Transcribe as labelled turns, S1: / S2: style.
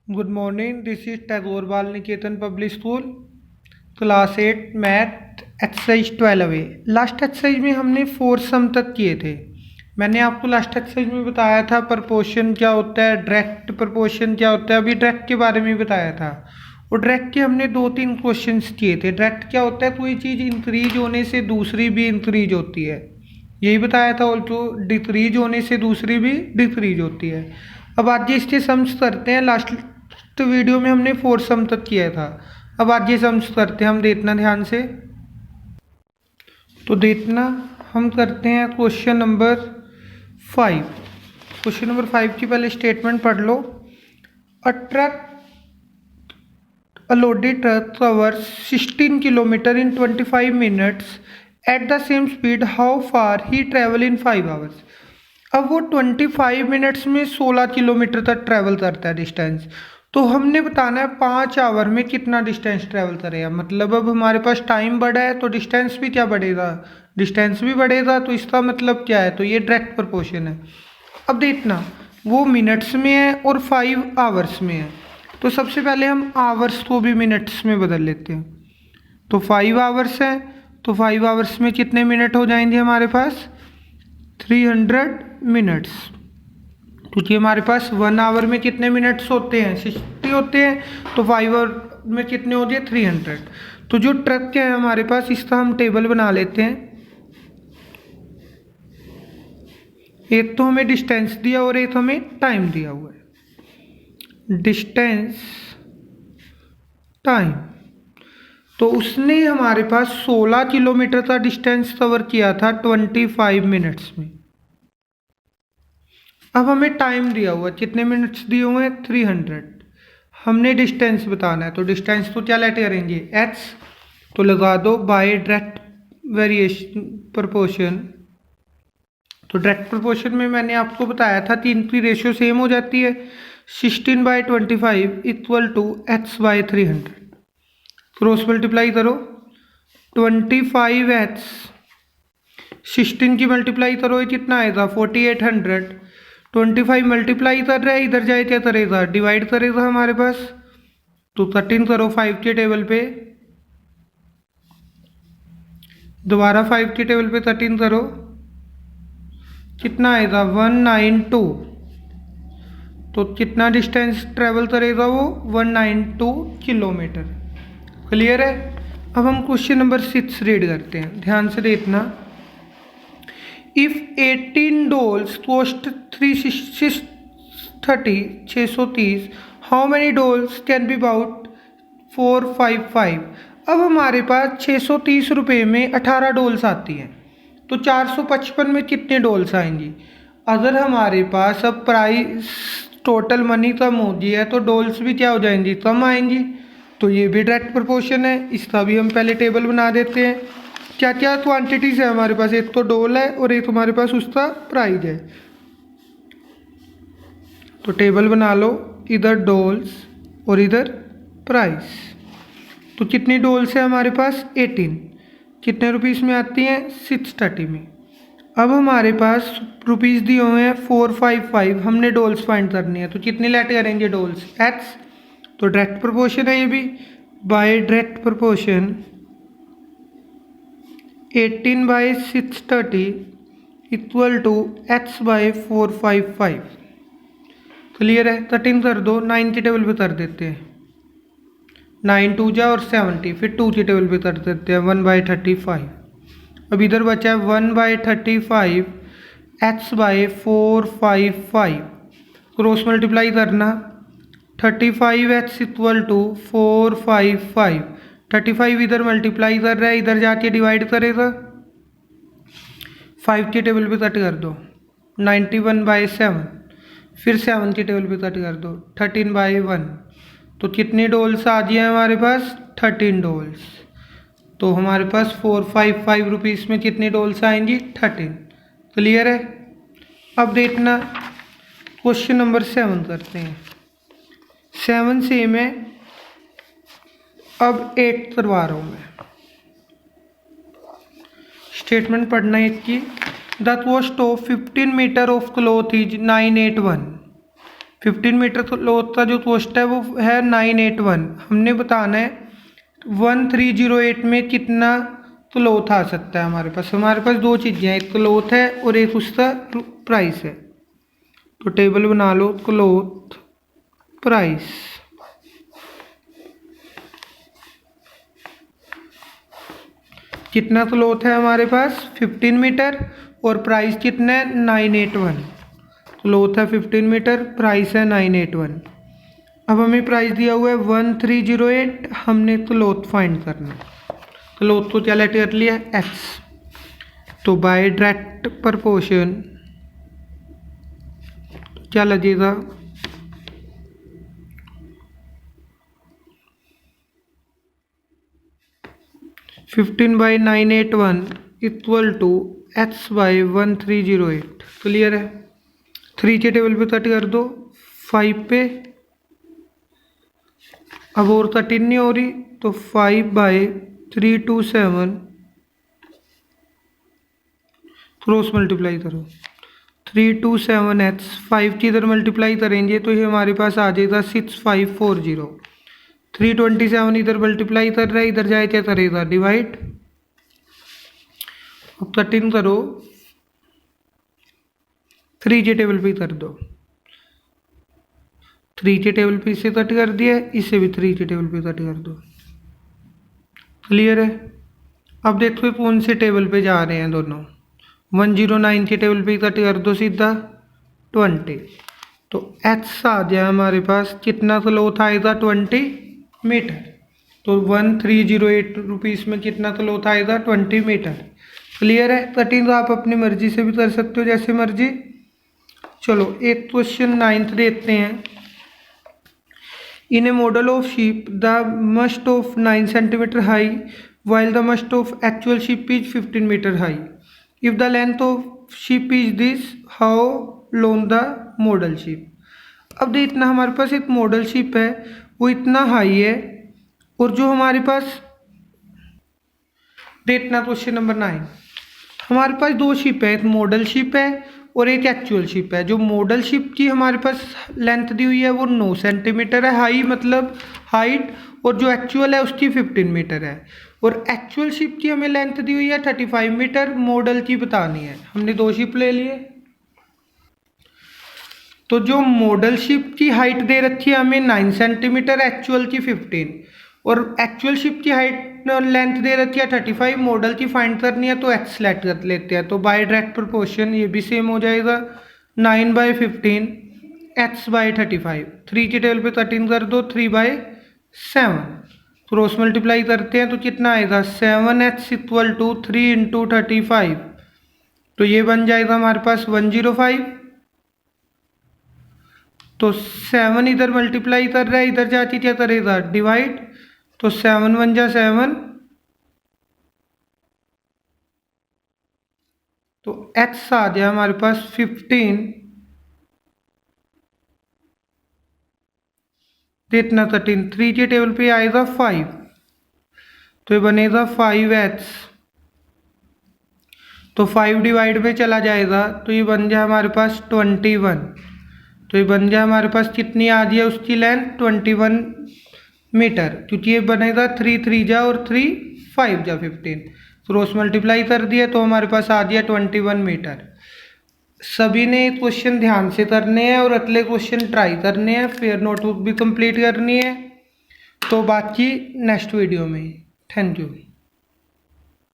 S1: Good morning. This is Tagore Bal Niketan Public School, class 8 math exercise 12 last exercise में हमने 4 सम तक किए थे। मैंने आपको लास्ट एक्सरसाइज में बताया था प्रपोर्शन क्या होता है, डायरेक्ट प्रपोर्शन क्या होता है। अभी डायरेक्ट के बारे में बताया था और डायरेक्ट के हमने 2-3 क्वेश्चंस किए थे। डायरेक्ट क्या होता है, कोई चीज़ इंक्रीज होने से दूसरी भी इंक्रीज होती है, यही बताया था। ऑल्सो डिक्रीज होने से दूसरी भी डिक्रीज होती है। अब आज इसके सम्स करते हैं। लास्ट वीडियो में हमने 4 सम तक किया था। अब आज ये सम्स करते हैं, हम देखना ध्यान से। तो देखना, हम करते हैं क्वेश्चन नंबर 5। क्वेश्चन नंबर 5 की पहले स्टेटमेंट पढ़ लो। A loaded truck covers 16 kilometers in 25 minutes at the same speed. How far he travel in 5 hours? अब वो 25 मिनट्स में 16 किलोमीटर तक ट्रैवल करता है डिस्टेंस। तो हमने बताना है 5 आवर में कितना डिस्टेंस ट्रैवल करेगा। मतलब अब हमारे पास टाइम बढ़ा है तो डिस्टेंस भी क्या बढ़ेगा, डिस्टेंस भी बढ़ेगा। तो इसका मतलब क्या है, तो ये डायरेक्ट प्रोपोर्शन है। अब देखना, वो मिनट्स में है और 5 आवर्स में है। तो सबसे पहले हम आवर्स को भी मिनट्स में बदल लेते हैं। तो 5 आवर्स है, तो 5 आवर्स में कितने मिनट हो जाएंगे हमारे पास, 300 मिनट्स। क्योंकि हमारे पास 1 आवर में कितने मिनट्स होते हैं, 60 होते हैं। तो 5 आवर में कितने हो गए, 300। तो जो ट्रक क्या है हमारे पास, इसका हम टेबल बना लेते हैं। एक तो हमें डिस्टेंस दिया और एक हमें टाइम दिया हुआ है। डिस्टेंस, टाइम, तो उसने हमारे पास 16 किलोमीटर का डिस्टेंस कवर किया था 25 मिनट्स में। अब हमें टाइम दिया हुआ, कितने मिनट्स दिए हुए हैं, 300। हमने डिस्टेंस बताना है, तो डिस्टेंस तो क्या लेट करेंगे, h, तो लगा दो बाय डायरेक्ट वेरिएशन प्रोपोर्शन। तो डायरेक्ट प्रोपोर्शन में मैंने आपको बताया था 3 की रेशियो सेम हो जाती है। 16/25 equal to h/300। Cross multiply करो, 25h 16 की मल्टीप्लाई करो, ये कितना आएगा, 4800। 25 मल्टीप्लाई कर रहा है, इधर जाए क्या करेगा, डिवाइड करेगा हमारे पास। तो 13 करो 5 के टेबल पे, दोबारा 5 के टेबल पे 13 करो, कितना आएगा, 192। तो कितना डिस्टेंस ट्रेवल करेगा वो, 192 किलोमीटर। क्लियर है। अब हम क्वेश्चन नंबर 6 रीड करते हैं, ध्यान से देखना। If 18 dolls cost 630, how many dolls can be bought 455। अब हमारे पास 630 रुपये में 18 डॉल्स आती हैं, तो 455 में कितने डॉल्स आएंगी। अगर हमारे पास अब प्राइस टोटल मनी कम हो गई है तो डॉल्स भी क्या हो जाएंगी, कम आएंगी। तो ये भी डायरेक्ट प्रोपोर्शन है, इसका भी हम पहले टेबल बना देते हैं। क्या क्या क्वांटिटीज है हमारे पास, एक तो डॉल है और एक हमारे पास उसका प्राइस है। तो टेबल बना लो, इधर डॉल्स और इधर प्राइस। तो कितनी डॉल्स है हमारे पास, 18। कितने रुपीस में आती हैं, 630 में। अब हमारे पास रुपीस दिए हुए हैं 455, हमने डॉल्स फाइंड करनी है। तो कितनी लेट करेंगे डॉल्स, x। तो डायरेक्ट प्रोपोर्शन है ये भी, by direct proportion 18/630 equal to x/455। Clear है। 13 कर दो, 9 की टेबल पे कर देते हैं, 9 2 जा और 70, फिर 2 की टेबल पे कर देते हैं, 1/35। अब इधर बचा है 1/35 x/455। क्रॉस मल्टीप्लाई करना, 35x इक्वल टू 455। 35 इधर मल्टीप्लाई कर रहा है, इधर जाके डिवाइड करेगा, 5 के टेबल पे कट कर दो, 91/7। फिर 7 के टेबल पे कट कर दो, 13/1। तो कितने डॉल्स आ गए हमारे पास, 13 डॉल्स। तो हमारे पास 455 रुपीज़ में कितनी डॉल्स आएंगी, 13। क्लियर है। अब देखना क्वेश्चन नंबर 7 करते हैं। 7 से मैं अब 8 करवा रहा हूँ मैं। स्टेटमेंट पढ़ना है इसकी। The cost of 15 metre of cloth is 981। 15 metre cloth का जो कॉस्ट है वो है 981। हमने बताना है 1308 में कितना क्लोथ आ सकता है हमारे पास। हमारे पास दो चीज़ें हैं, एक क्लोथ है और एक उसका प्राइस है। तो टेबल बना लो, क्लोथ प्राइस। कितना क्लोथ है हमारे पास 15 मीटर और प्राइस कितना है 981। क्लोथ है 15 मीटर, प्राइस है 981। अब हमें प्राइस दिया हुआ है 1308, हमने क्लोथ फाइंड करना है। क्लोथ को क्या लेट कर लिया एक्स, तो बाय डायरेक्ट प्रपोर्शन क्या लगेगा 15/981 इक्वल टू x/1308। क्लियर है। 3 के टेबल पे कट कर दो, 5 पे, अब और कटिंग नहीं हो रही तो 5/327 क्रॉस मल्टीप्लाई करो 327x, 5 की इधर मल्टीप्लाई करेंगे तो ये हमारे पास आ जाएगा 6540। 327 इधर मल्टीप्लाई कर रहा है, इधर जाए क्या करेगा डिवाइड। अब कटिंग करो 3 के टेबल पे कर दो, 3 के टेबल पे इसे कट कर दिया, इसे भी 3 के टेबल पे कट कर दो। क्लियर है। अब देखो कौन से टेबल पे जा रहे हैं दोनों। 109 के टेबल पे कट कर दो सीधा 20, तो एक्स आ जाए हमारे पास, कितना क्लोथ आएगा 20 मीटर। तो 1308 रुपीज़ में कितना क्लोथ आएगा 20 मीटर। क्लियर है। कटिंग आप अपनी मर्जी से भी कर सकते हो, जैसे मर्जी। चलो एक क्वेश्चन 9th देखते हैं। In a model of sheep, the mast of 9 centimeter high, while the mast of actual sheep is 15 meter high. If the length of sheep is this, how long the model sheep? अब देखना हमारे पास एक model ship है, वो इतना high है, और जो हमारे पास देखना क्वेश्चन नंबर 9, हमारे पास दो शिप है, एक मॉडल शिप है और एक एक्चुअल शिप है। जो मॉडल शिप की हमारे पास लेंथ दी हुई है वो 9 सेंटीमीटर है हाई, मतलब हाइट, और जो एक्चुअल है उसकी 15 मीटर है। और एक्चुअल शिप की हमें लेंथ दी हुई है 35 मीटर, मॉडल की बतानी है। हमने दो शिप ले लिए। तो जो मॉडल शिप की हाइट दे रखी है हमें 9 सेंटीमीटर, एक्चुअल की 15, और एक्चुअल शिप की हाइट लेंथ दे रखी है 35, मॉडल की फाइंड करनी है तो एक्स सेलेक्ट कर लेते हैं। तो बाय डायरेक्ट प्रोपोर्शन ये भी सेम हो जाएगा 9/15 x/35। 3 की टेबल पे कटिंग कर दो 3/7, क्रॉस मल्टीप्लाई करते हैं तो कितना आएगा 7x इक्वल टू 3 इंटू 35, तो ये बन जाएगा हमारे पास 105। तो 7 इधर मल्टीप्लाई कर रहा है, इधर जाती क्या करेगा डिवाइड, तो 7 1 जा 7, तो x आ गया हमारे पास 15, इतना 13। 3 के टेबल पे आएगा 5, तो ये बनेगा 5x, तो 5 डिवाइड में चला जाएगा तो ये बन जाए हमारे पास 21। तो ये बन जाए हमारे पास कितनी आ रही है उसकी लेंथ 21 मीटर, क्योंकि ये बनेगा 3 3 जा और 3 5 जा 15, क्रॉस मल्टीप्लाई कर दिया तो हमारे पास आ गया 21 मीटर। सभी ने क्वेश्चन ध्यान से करने हैं और अगले क्वेश्चन ट्राई करने हैं, फिर नोटबुक भी कंप्लीट करनी है। तो बाकी नेक्स्ट वीडियो में। Thank you.